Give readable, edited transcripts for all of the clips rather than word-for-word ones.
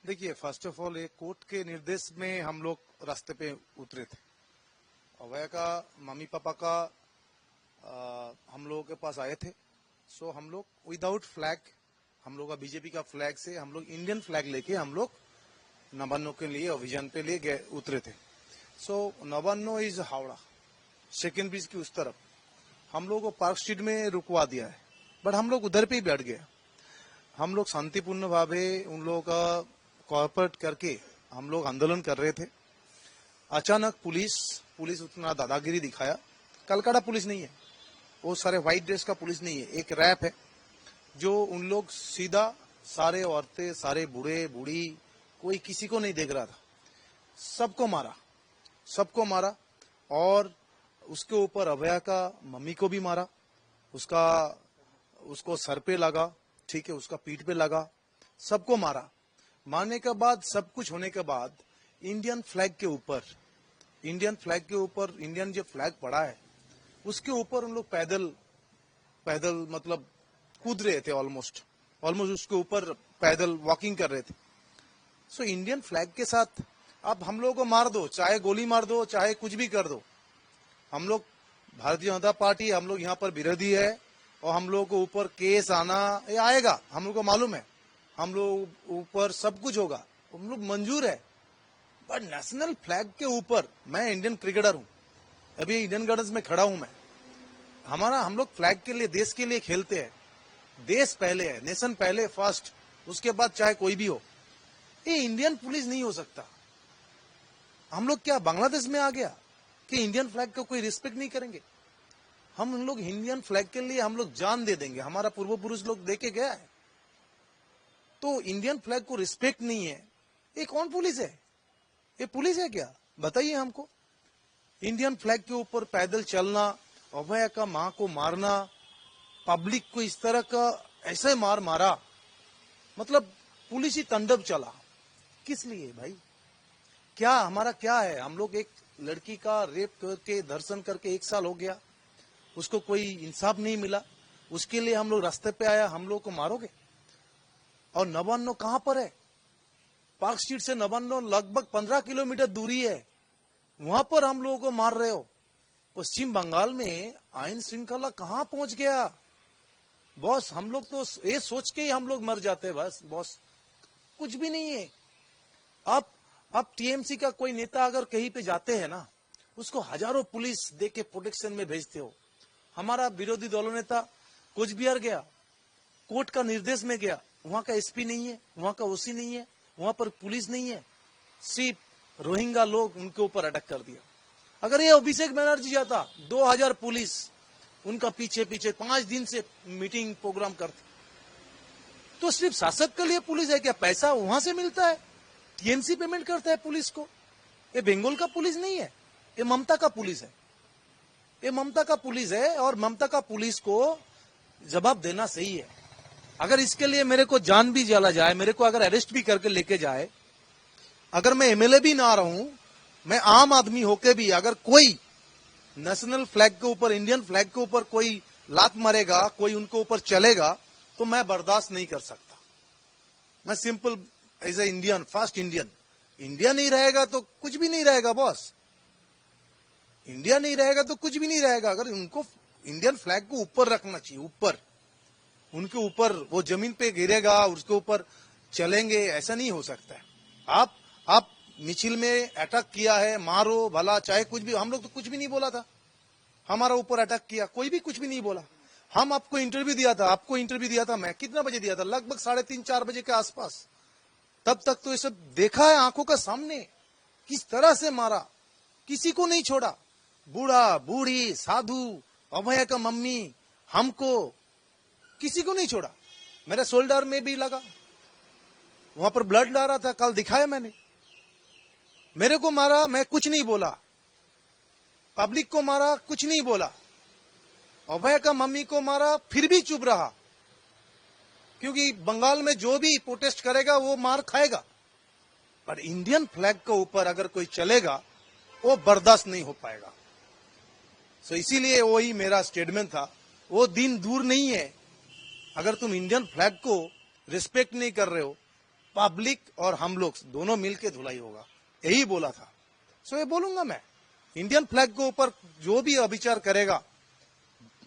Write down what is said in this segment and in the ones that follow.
देखिए, first of all एक court के निर्देश में हम लोग रास्ते पे उतरे थे। अभय का मम्मी पापा का हम लोगों के पास आए थे। सो हम लोग विदाउट फ्लैग, हम लोग का बीजेपी का फ्लैग से हम लोग इंडियन फ्लैग लेके हम लोग नवान्नो के लिए अभियान पे लिए उतरे थे। सो नवान्नो इज हावड़ा, सेकेंड ब्रिज की उस तरफ हम लोग को पार्क स्ट्रीट में रुकवा दिया है, बट हम लोग उधर पे ही बैठ गए। हम लोग शांतिपूर्ण भावे उन लोगों का कोऑपरेट करके हम लोग आंदोलन कर रहे थे। अचानक पुलिस उतना दादागिरी दिखाया। कलकत्ता पुलिस नहीं है, वो सारे व्हाइट ड्रेस का पुलिस नहीं है, एक रैप है जो उन लोग सीधा सारे औरतें, सारे बूढ़े बूढ़ी, कोई किसी को नहीं देख रहा था, सबको मारा। और उसके ऊपर अभया का मम्मी को भी मारा। उसको सर पे लगा, ठीक है, उसका पीठ पे लगा, सबको मारा। मारने के बाद, सब कुछ होने के बाद इंडियन फ्लैग के ऊपर इंडियन जो फ्लैग पड़ा है उसके ऊपर उन लोग पैदल मतलब कूद रहे थे। ऑलमोस्ट उसके ऊपर पैदल वॉकिंग कर रहे थे। सो इंडियन फ्लैग के साथ आप हम लोगों को मार दो, चाहे गोली मार दो, चाहे कुछ भी कर दो। हम लोग भारतीय जनता पार्टी, हम लोग यहाँ पर विरोधी है और हम लोगों को ऊपर केस आना ये आएगा, हम लोग को मालूम है। हम लोग ऊपर सब कुछ होगा, हम लोग मंजूर है। बट नेशनल फ्लैग के ऊपर, मैं इंडियन क्रिकेटर हूं, अभी इंडियन गार्डन्स में खड़ा हूं मैं। हम लोग फ्लैग के लिए, देश के लिए खेलते हैं। देश पहले है, नेशन पहले, फर्स्ट, उसके बाद चाहे कोई भी हो। ये इंडियन पुलिस नहीं हो सकता। हम लोग क्या बांग्लादेश में आ गया कि इंडियन फ्लैग को कोई रिस्पेक्ट नहीं करेंगे? हम लोग इंडियन फ्लैग के लिए हम लोग जान दे देंगे, हमारा पूर्व पुरुष लोग देके गया है। तो इंडियन फ्लैग को रिस्पेक्ट नहीं है, ये कौन पुलिस है? ये पुलिस है क्या? बताइए हमको। इंडियन फ्लैग के ऊपर पैदल चलना, अभय का मां को मारना, पब्लिक को इस तरह का ऐसे मारा, मतलब पुलिस ही तांडव चला। किस लिए भाई? क्या हमारा क्या है? हम लोग एक लड़की का रेप करके, धर्षण करके 1 साल हो गया, उसको कोई इंसाफ नहीं मिला, उसके लिए हम लोग रास्ते पे आया, हम लोग को मारोगे? और नवान्नो कहां पर है? पार्क स्ट्रीट से नवान्नो लगभग 15 किलोमीटर दूरी है, वहां पर हम लोगों को मार रहे हो। पश्चिम बंगाल में आईन श्रृंखला कहां पहुंच गया बॉस? हम लोग तो ये सोच के ही हम लोग मर जाते हैं बस बॉस, कुछ भी नहीं है। आप टीएमसी का कोई नेता अगर कहीं पे जाते हैं ना, उसको हजारों पुलिस दे के प्रोटेक्शन में भेजते हो। हमारा विरोधी दलों नेता कुछ बिहार गया, कोर्ट का निर्देश में गया, वहां का एसपी नहीं है, वहां का ओसी नहीं है, वहां पर पुलिस नहीं है, सिर्फ रोहिंग्या लोग, उनके ऊपर अटैक कर दिया। अगर ये अभिषेक बनर्जी जाता, 2000 पुलिस उनका पीछे 5 दिन से मीटिंग प्रोग्राम करते। तो सिर्फ शासक के लिए पुलिस है क्या? पैसा वहां से मिलता है, टीएमसी पेमेंट करता है पुलिस को। ये बंगाल का पुलिस नहीं है, ये ममता का पुलिस है। ये ममता का पुलिस है और ममता का पुलिस को जवाब देना सही है। अगर इसके लिए मेरे को जान भी जला जाए, मेरे को अगर अरेस्ट भी करके लेके जाए, अगर मैं एमएलए भी ना रहूं, मैं आम आदमी होके भी अगर कोई नेशनल फ्लैग के ऊपर, इंडियन फ्लैग के ऊपर कोई लात मारेगा, कोई उनके ऊपर चलेगा, तो मैं बर्दाश्त नहीं कर सकता। मैं simple as a Indian, first India नहीं रहेगा तो कुछ भी नहीं रहेगा बॉस। इंडिया नहीं रहेगा तो कुछ भी नहीं रहेगा। अगर उनको इंडियन फ्लैग को ऊपर रखना चाहिए, ऊपर, उनके ऊपर वो जमीन पे गिरेगा, उसके ऊपर चलेंगे, ऐसा नहीं हो सकता है। आप मिचिल में अटैक किया है, मारो भला, चाहे कुछ भी, हम लोग तो कुछ भी नहीं बोला था। हमारा ऊपर अटैक किया, कोई भी कुछ भी नहीं बोला। हम आपको इंटरव्यू दिया था, मैं कितना बजे दिया था? लगभग 3:30-4 बजे के आसपास। तब तक तो ये सब देखा है आंखों का सामने, किस तरह से मारा, किसी को नहीं छोड़ा। बूढ़ा बूढ़ी, साधु, अभय का मम्मी, हमको, किसी को नहीं छोड़ा। मेरे शोल्डर में भी लगा, वहां पर ब्लड ला रहा था, कल दिखाया मैंने। मेरे को मारा, मैं कुछ नहीं बोला। पब्लिक को मारा, कुछ नहीं बोला। अभय का मम्मी को मारा, फिर भी चुप रहा, क्योंकि बंगाल में जो भी प्रोटेस्ट करेगा वो मार खाएगा। पर इंडियन फ्लैग के ऊपर अगर कोई चलेगा, वो बर्दाश्त नहीं हो पाएगा। सो इसीलिए वही मेरा स्टेटमेंट था। वो दिन दूर नहीं है, अगर तुम इंडियन फ्लैग को रिस्पेक्ट नहीं कर रहे हो, पब्लिक और हम लोग दोनों मिलके धुलाई होगा, यही बोला था। सो ये बोलूंगा मैं, इंडियन फ्लैग के ऊपर जो भी अविचार करेगा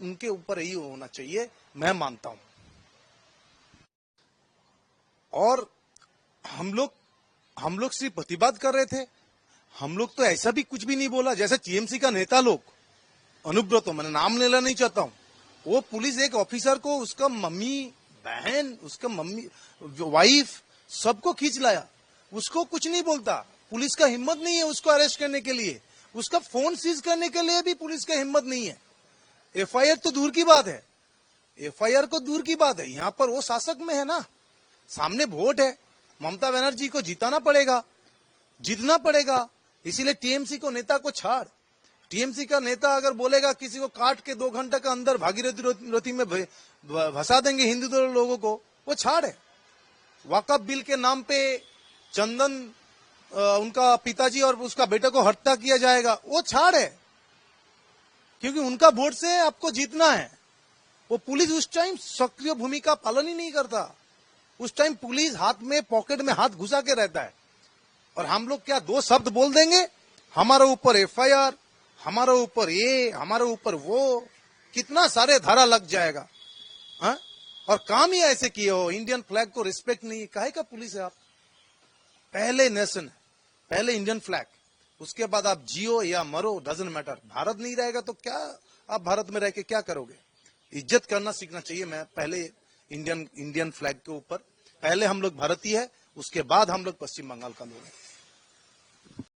उनके ऊपर यही होना चाहिए, मैं मानता हूं। और हम लोग सिर्फ प्रतिवाद कर रहे थे, हम लोग तो ऐसा भी कुछ भी नहीं बोला। जैसे टीएमसी का नेता लोग अनुब्रत, मैंने नाम लेना नहीं चाहता हूं, वो पुलिस एक ऑफिसर को, उसका मम्मी बहन, उसका मम्मी वाइफ, सबको खींच लाया, उसको कुछ नहीं बोलता। पुलिस का हिम्मत नहीं है उसको अरेस्ट करने के लिए, उसका फोन सीज करने के लिए भी पुलिस का हिम्मत नहीं है। एफआईआर तो दूर की बात है, एफआईआर को दूर की बात है, यहाँ पर वो शासक में है ना, सामने वोट है, ममता बनर्जी को जिताना पड़ेगा, जीतना पड़ेगा। इसीलिए टीएमसी को नेता को छाड़, टीएमसी का नेता अगर बोलेगा किसी को काट के 2 घंटे के अंदर भागीरथी में भसा देंगे हिंदू लोगों को, वो छाड़ है। वक़्फ़ बिल के नाम पे चंदन उनका पिताजी और उसका बेटे को हत्या किया जाएगा, वो छाड़ है, क्योंकि उनका वोट से आपको जीतना है। वो पुलिस उस टाइम सक्रिय भूमिका पालन ही नहीं करता, उस टाइम पुलिस हाथ में पॉकेट में हाथ घुसा के रहता है। और हम लोग क्या 2 शब्द बोल देंगे, हमारे ऊपर एफआईआर, हमारे ऊपर ये, हमारे ऊपर वो, कितना सारे धारा लग जाएगा। हाँ? और काम ही ऐसे किए हो, इंडियन फ्लैग को रिस्पेक्ट नहीं, काहे का पुलिस है आप? पहले नेशन, पहले इंडियन फ्लैग, उसके बाद आप जियो या मरो, डजंट मैटर। भारत नहीं रहेगा तो क्या आप भारत में रह के क्या करोगे? इज्जत करना सीखना चाहिए। मैं पहले इंडियन फ्लैग के ऊपर, पहले हम लोग भारतीय है, उसके बाद हम लोग पश्चिम बंगाल का लोग हैं।